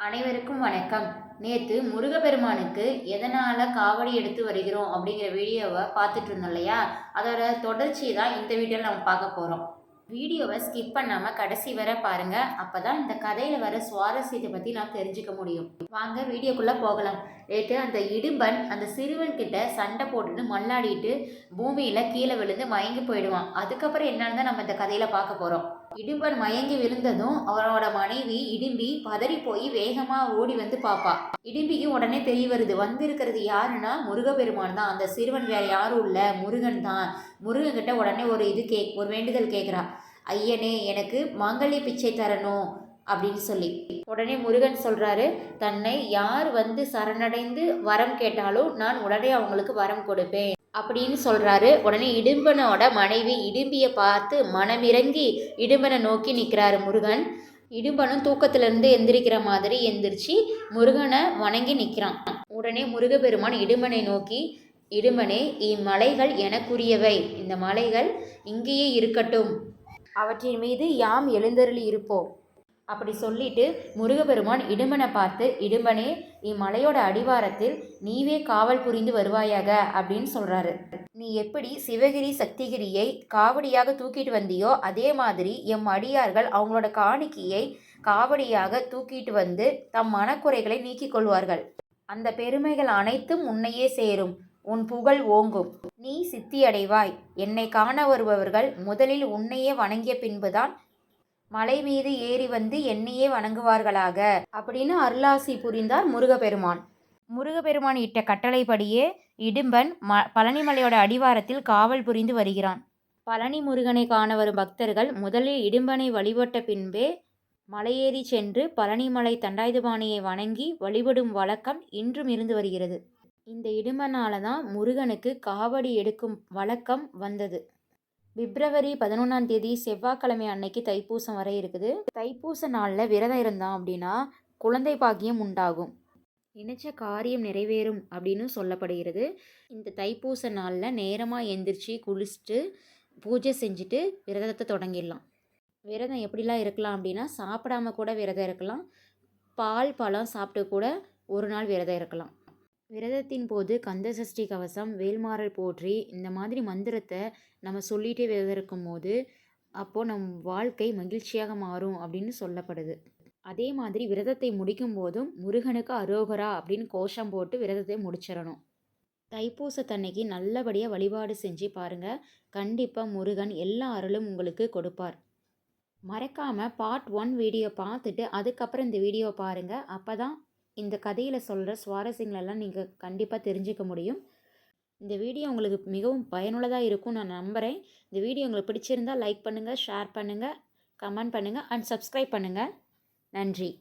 அனைவருக்கும் வணக்கம். நேத்து முருகப்பெருமானுக்கு எதனால காவடி எடுத்து வருகிறோம் அப்படிங்கிற வீடியோவை பார்த்துட்டு இருந்தோம் இல்லையா? அதோட தொடர்ச்சி தான் இந்த வீடியோவில் நம்ம பார்க்க போகிறோம். வீடியோவை ஸ்கிப் பண்ணாமல் கடைசி வரை பாருங்க. அப்பதான் இந்த கதையில் வர சுவாரஸ்யத்தை பற்றி நாம் தெரிஞ்சுக்க முடியும். வாங்க வீடியோக்குள்ளே போகலாம். நேற்று அந்த இடும்பன் அந்த சிறுவன் கிட்ட சண்டை போட்டுட்டு மல்லாடிட்டு பூமியில் கீழே விழுந்து மயங்கி போயிடுவான். அதுக்கப்புறம் என்னன்னு தான் நம்ம இந்த கதையில் பார்க்க போகிறோம். இடும்பன் மயங்கி விழுந்ததும் அவனோட மனைவி இடும்பி பதறி போய் வேகமா ஓடி வந்து பாப்பா. இடும்பிக்கு உடனே தெரிய வருது, வந்திருக்கிறது யாருன்னா முருகப்பெருமான் தான். அந்த சிறுவன் வேற யாரும் இல்ல, முருகன் தான். முருகன் கிட்ட உடனே ஒரு வேண்டுதல் கேட்குறா. ஐயனே, எனக்கு மாங்கல்ய பிச்சை தரணும் அப்படின்னு சொல்லி. உடனே முருகன் சொல்றாரு, தன்னை யார் வந்து சரணடைந்து வரம் கேட்டாலும் நான் உடனே அவங்களுக்கு வரம் கொடுப்பேன் அப்படின்னு சொல்கிறாரு. உடனே இடும்பனோட மனைவி இடும்பியை பார்த்து மனமிறங்கி இடும்பனை நோக்கி நிற்கிறாரு முருகன். இடும்பனும் தூக்கத்திலிருந்து எந்திரிக்கிற மாதிரி எந்திரிச்சு முருகனை வணங்கி நிற்கிறான். உடனே முருகப்பெருமான் இடும்பனை நோக்கி, இடும்பனே, இம்மலைகள் எனக்குரியவை, இந்த மலைகள் இங்கேயே இருக்கட்டும், அவற்றின் மீது யாம் எழுந்தருளி இருப்போம் அப்படி சொல்லிட்டு முருகப்பெருமான் இடும்பனை பார்த்து, இடும்பனே, இம்மலையோட அடிவாரத்தில் நீவே காவல் புரிந்து வருவாயாக அப்படின்னு சொல்கிறாரு. நீ எப்படி சிவகிரி சக்திகிரியை காவடியாக தூக்கிட்டு வந்தியோ அதே மாதிரி எம் அடியார்கள் அவங்களோட காணிக்கையை காவடியாக தூக்கிட்டு வந்து தம் மனக்குறைகளை நீக்கிக் கொள்வார்கள். அந்த பெருமைகள் அனைத்தும் உன்னையே சேரும். உன் புகழ் ஓங்கும். நீ சித்தியடைவாய். என்னை காண வருபவர்கள் முதலில் உன்னையே வணங்கிய பின்புதான் மலை மீது ஏறி வந்து என்னையே வணங்குவார்களாக அப்படின்னு அருளாசி புரிந்தார் முருகப்பெருமான். முருகப்பெருமான் இட்ட கட்டளைப்படியே இடும்பன் பழனிமலையோட அடிவாரத்தில் காவல் புரிந்து வருகிறான். பழனி முருகனை காண வரும் பக்தர்கள் முதலில் இடும்பனை வழிபட்ட பின்பே மலையேறி சென்று பழனிமலை தண்டாயுதபாணியை வணங்கி வழிபடும் வழக்கம் இன்றும் இருந்து வருகிறது. இந்த இடும்பனால தான் முருகனுக்கு காவடி எடுக்கும் வழக்கம் வந்தது. பிப்ரவரி 11 செவ்வாய்க்கிழமை அன்னைக்கு தைப்பூசம் வர இருக்குது. தைப்பூச நாளில் விரதம் இருந்தான் அப்படின்னா குழந்தை பாக்கியம் உண்டாகும், நினைச்ச காரியம் நிறைவேறும் அப்படின்னு சொல்லப்படுகிறது. இந்த தைப்பூச நாளில் நேரமாக எந்திரிச்சு குளிச்சுட்டு பூஜை செஞ்சுட்டு விரதத்தை தொடங்கிடலாம். விரதம் எப்படிலாம் இருக்கலாம் அப்படின்னா, சாப்பிடாம கூட விரதம் இருக்கலாம், பால் பழம் சாப்பிட்டு கூட ஒரு நாள் விரதம் இருக்கலாம். விரதத்தின் போது கந்தசஷ்டி கவசம், வேல்மாறல் போற்றி இந்த மாதிரி மந்திரத்தை நம்ம சொல்லிகிட்டே விரதம் இருக்கும் போது அப்போது நம் வாழ்க்கை மகிழ்ச்சியாக மாறும் அப்படின்னு சொல்லப்படுது. அதே மாதிரி விரதத்தை முடிக்கும் போதும் முருகனுக்கு அரோகரா அப்படின்னு கோஷம் போட்டு விரதத்தை முடிச்சிடணும். தைப்பூசத்தன்னைக்கு நல்லபடியாக வழிபாடு செஞ்சு பாருங்கள். கண்டிப்பாக முருகன் எல்லா அருளும் உங்களுக்கு கொடுப்பார். மறக்காமல் பார்ட் 1 வீடியோ பார்த்துட்டு அதுக்கப்புறம் இந்த வீடியோ பாருங்கள். அப்போ தான் இந்த கதையில் சொல்கிற சுவாரஸ்யங்களெல்லாம் நீங்கள் கண்டிப்பாக தெரிஞ்சுக்க முடியும். இந்த வீடியோ உங்களுக்கு மிகவும் பயனுள்ளதாக இருக்கும் நான் நம்புகிறேன். இந்த வீடியோ உங்களுக்கு பிடிச்சிருந்தால் லைக் பண்ணுங்கள், ஷேர் பண்ணுங்கள், கமெண்ட் பண்ணுங்கள் அண்ட் சப்ஸ்கிரைப் பண்ணுங்கள். நன்றி.